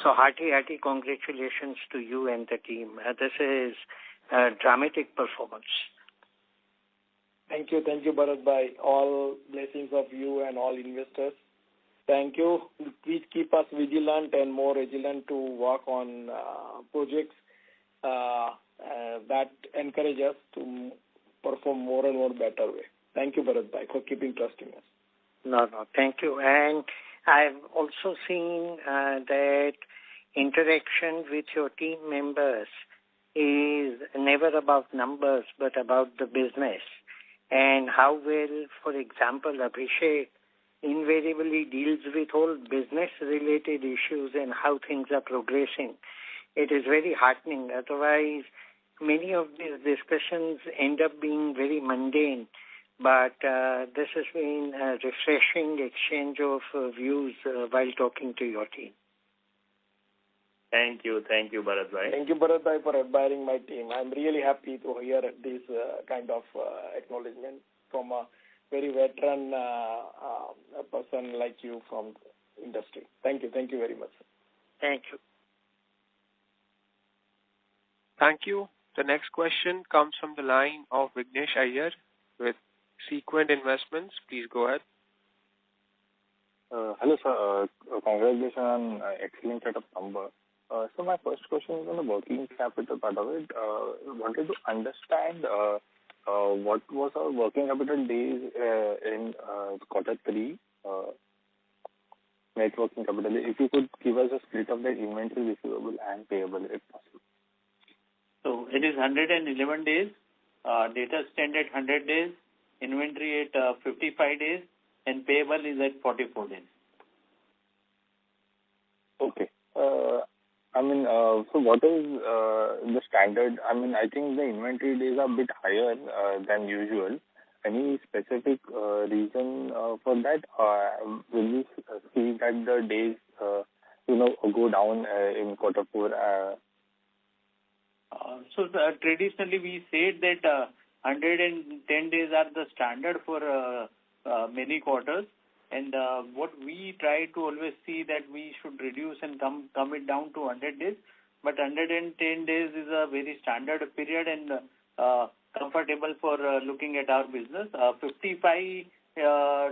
So hearty congratulations to you and the team. This is a dramatic performance. Thank you, Bharat bhai. All blessings of you and all investors. Thank you. Please keep us vigilant and more resilient to work on projects that encourage us to perform more and more better way. Thank you, Bharat bhai, for keeping trusting us. No, thank you. And I've also seen that interaction with your team members is never about numbers, but about the business. And how well, for example, Abhishek invariably deals with all business-related issues and how things are progressing. It is very heartening. Otherwise, many of these discussions end up being very mundane. But this has been a refreshing exchange of views while talking to your team. Thank you, Bharat bhai. Thank you, Bharat bhai, for admiring my team. I'm really happy to hear this kind of acknowledgement from a very veteran person like you from industry. Thank you very much. Thank you. Thank you. The next question comes from the line of Vignesh Iyer with Sequent Investments. Please go ahead. Hello, sir. Congratulations on excellent set of numbers. So my first question is on the working capital part of it. Wanted to understand what was our working capital days in quarter three, net working capital. If you could give us a split of the inventory, receivable and payable, if possible. So it is 111 days. Data stand at 100 days. Inventory at 55 days, and payable is at 44 days. Okay. So what is the standard? I think the inventory days are a bit higher than usual. Any specific reason for that? Will we see that the days, go down in quarter four? Traditionally we said that 110 days are the standard for many quarters. And what we try to always see that we should reduce and come it down to 100 days. But 110 days is a very standard period and comfortable for looking at our business. 55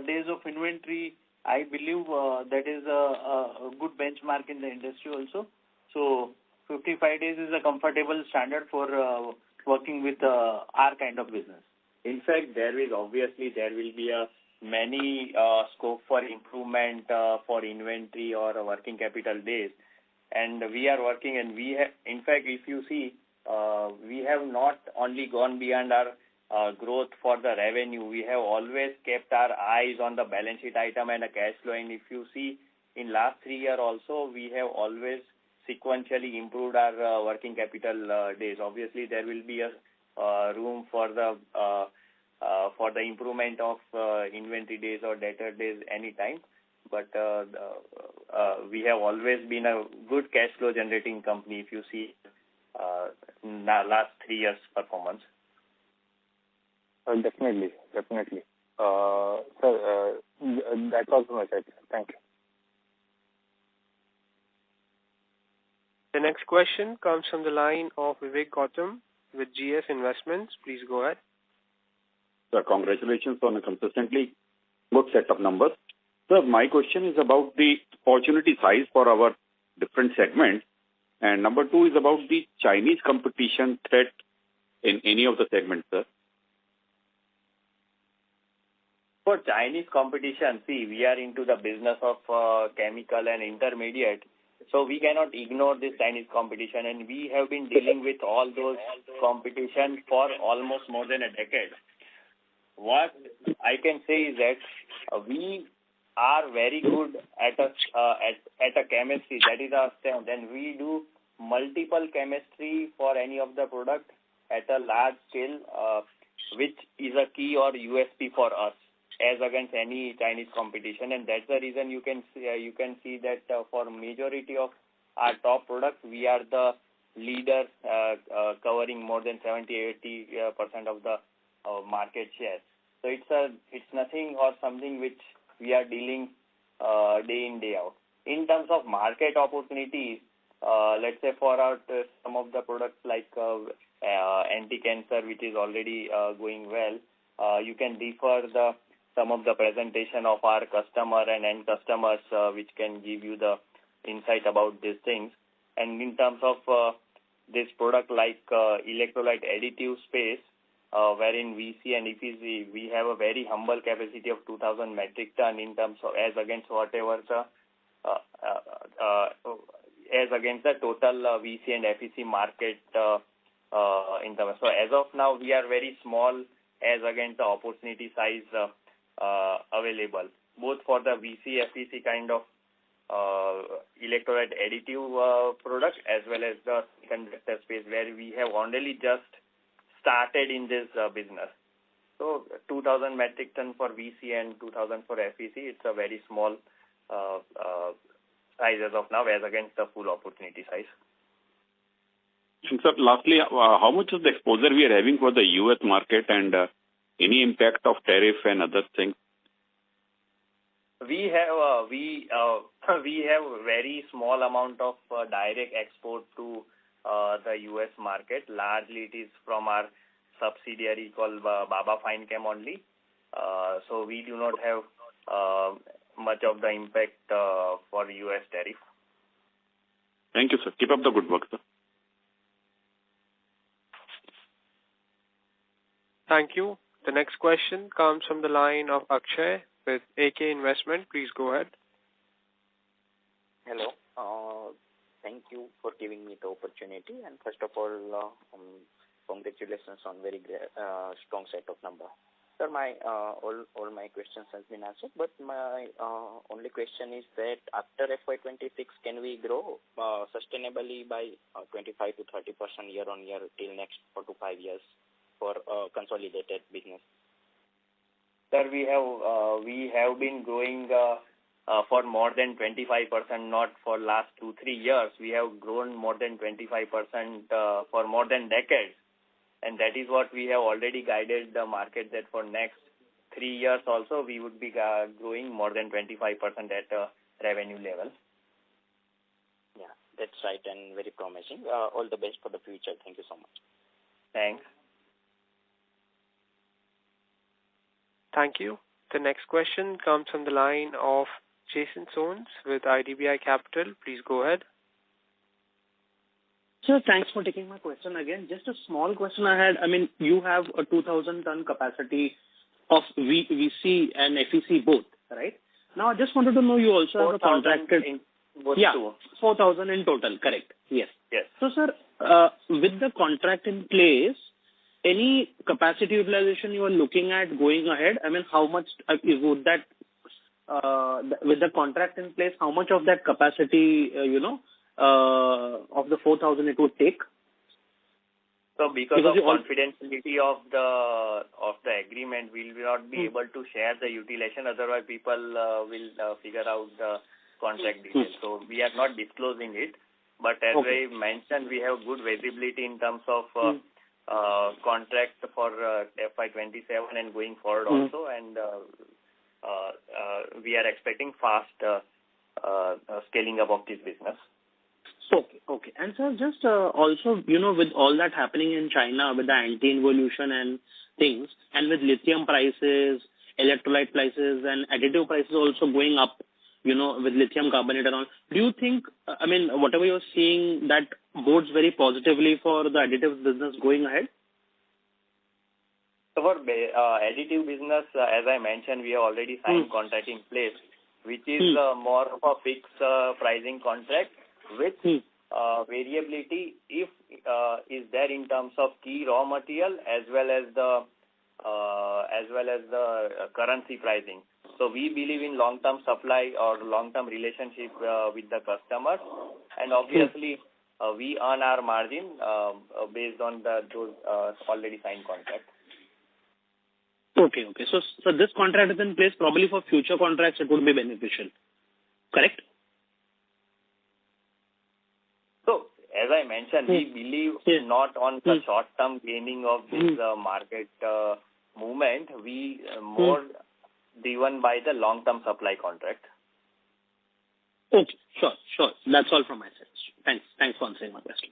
days of inventory, I believe that is a good benchmark in the industry also. So 55 days is a comfortable standard for working with our kind of business. In fact, there will be a many scope for improvement for inventory or working capital days, and we are working, and we have, in fact, if you see, we have not only gone beyond our growth for the revenue. We have always kept our eyes on the balance sheet item and a cash flow. And if you see, in last 3 years also, we have always sequentially improved our working capital days. Obviously, there will be a room for the improvement of inventory days or debtor days anytime. But we have always been a good cash flow generating company if you see last 3 years performance. Definitely. Sir, that's all from my side. Thank you. The next question comes from the line of Vivek Gautam with GS Investments. Please go ahead. Sir, congratulations on a consistently good set of numbers. Sir, my question is about the opportunity size for our different segments. And number two is about the Chinese competition threat in any of the segments, sir. For Chinese competition, see, we are into the business of chemical and intermediate. So we cannot ignore this Chinese competition, and we have been dealing with all those competition for almost more than a decade. What I can say is that we are very good at a chemistry. That is our strength, and we do multiple chemistry for any of the product at a large scale, which is a key or USP for us as against any Chinese competition. And that's the reason you can see that for majority of our top products, we are the leader, covering more than 70-80% of the market share. So it's nothing or something which we are dealing day in, day out. In terms of market opportunities, let's say for our some of the products like anti-cancer, which is already going well, you can refer some of the presentation of our customer and end customers, which can give you the insight about these things. And in terms of this product like electrolyte additive space, wherein VC and EPC, we have a very humble capacity of 2,000 metric ton in terms of as against whatever as against the total VC and FEC market in terms. So as of now, we are very small as against the opportunity size available, both for the VC, FEC kind of electrolyte additive products as well as the conductor space where we have only just started in this business. So 2,000 metric ton for VC and 2,000 for FEC, it's a very small size as of now as against the full opportunity size. And sir, lastly, how much of the exposure we are having for the US market and any impact of tariff and other things? We have very small amount of direct export to the US market. Largely it is from our subsidiary called Baba Fine Chem only. So we do not have much of the impact for US tariff. Thank you, sir. Keep up the good work, sir. Thank you. The next question comes from the line of Akshay with AK Investment. Please go ahead. Hello. Thank you for giving me the opportunity. And first of all, congratulations on very strong set of numbers. Sir, all my questions has been answered, but my only question is that after FY26, can we grow sustainably by 25 to 30% year on year till next 4 to 5 years for consolidated business? Sir, we have been growing for more than 25%, not for last 2-3 years. We have grown more than 25% for more than decades. And that is what we have already guided the market that for next 3 years also we would be growing more than 25% at a revenue level. Yeah, that's right and very promising. All the best for the future. Thank you so much. Thanks. Thank you. The next question comes from the line of Jason Soanes with IDBI Capital. Please go ahead. Sir, thanks for taking my question again. Just a small question I had. I mean, you have a 2,000 ton capacity of VC and FEC both, right? Now, I just wanted to know, you also have a contracted... Yeah, 4,000 in total, correct? Yes. Yes. So, sir, with the contract in place, any capacity utilization you are looking at going ahead? I mean, how much would that, with the contract in place, how much of that capacity, of the 4,000 it would take? So because of confidentiality of the agreement, we will not be able to share the utilization. Otherwise, people will figure out the contract details. So we are not disclosing it. But as I mentioned, we have good visibility in terms of contract for FY27 and going forward also. And we are expecting fast scaling up of this business. Okay. And sir, just also, with all that happening in China, with the anti-involution and things, and with lithium prices, electrolyte prices, and additive prices also going up, with lithium carbonate and all, do you think, I mean, whatever you're seeing, that bodes very positively for the additive business going ahead? So for additive business, as I mentioned, we have already signed contract in place, which is more of a fixed pricing contract with variability if is there in terms of key raw material as well as the currency pricing. So we believe in long-term supply or long-term relationship with the customers, and obviously we earn our margin based on those already signed contracts. Okay. So this contract is in place. Probably for future contracts it would be beneficial. Correct? So, as I mentioned, we believe not on the short-term gaining of this market movement. We more driven by the long-term supply contract. Okay, sure. That's all from my side. Thanks for answering my question.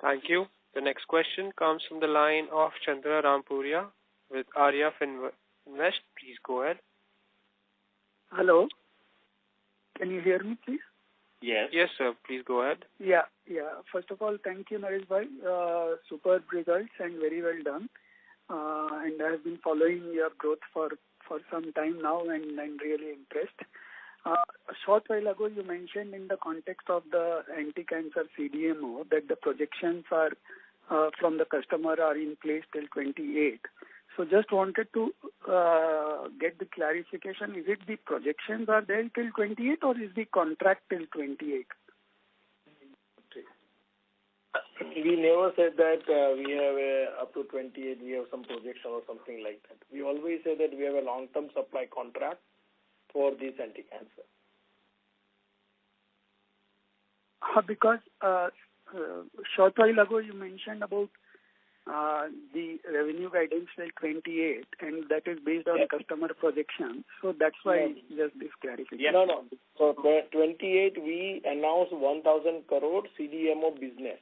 Thank you. The next question comes from the line of Chandra Rampuria with Arya Invest. Please go ahead. Hello. Can you hear me, please? Yes. Yes, sir. Please go ahead. Yeah. First of all, thank you, Naresh bhai. Superb results and very well done. And I have been following your growth for some time now, and I'm really impressed. A short while ago, you mentioned in the context of the anti-cancer CDMO that the projections are from the customer are in place till 28. So just wanted to get the clarification. Is it the projections are there till 28 or is the contract till 28? We never said that we have up to 28, we have some projection or something like that. We always say that we have a long-term supply contract for this anti-cancer. Because short while ago you mentioned about the revenue guidance till 28, and that is based on customer projections. So that's why just this clarification. No. So 28 we announced 1,000 crore CDMO business.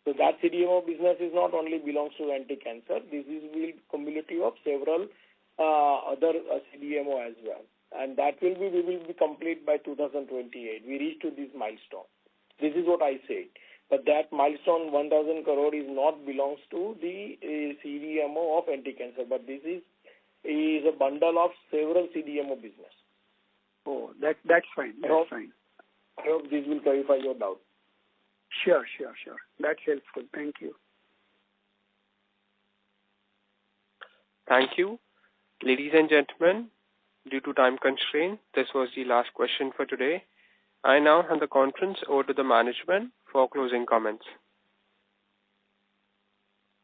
So that CDMO business is not only belongs to anti-cancer. This is will cumulative of several other CDMO as well. and that we will be complete by 2028. We reach to this milestone. This is what I said. But that milestone 1,000 crore is not belongs to the CDMO of anti-cancer, but this is a bundle of several CDMO business. Oh, that's fine. That's fine. I hope this will clarify your doubt. Sure. That's helpful. Thank you. Thank you. Ladies and gentlemen, due to time constraint, this was the last question for today. I now hand the conference over to the management for closing comments.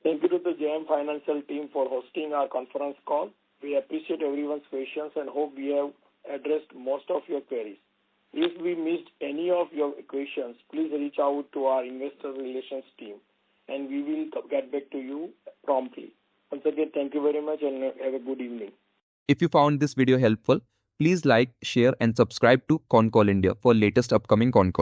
Thank you to the JM Financial team for hosting our conference call. We appreciate everyone's questions and hope we have addressed most of your queries. If we missed any of your questions, please reach out to our investor relations team and we will get back to you promptly. Once again, thank you very much and have a good evening. If you found this video helpful, please like, share and subscribe to Concall India for latest upcoming Concall.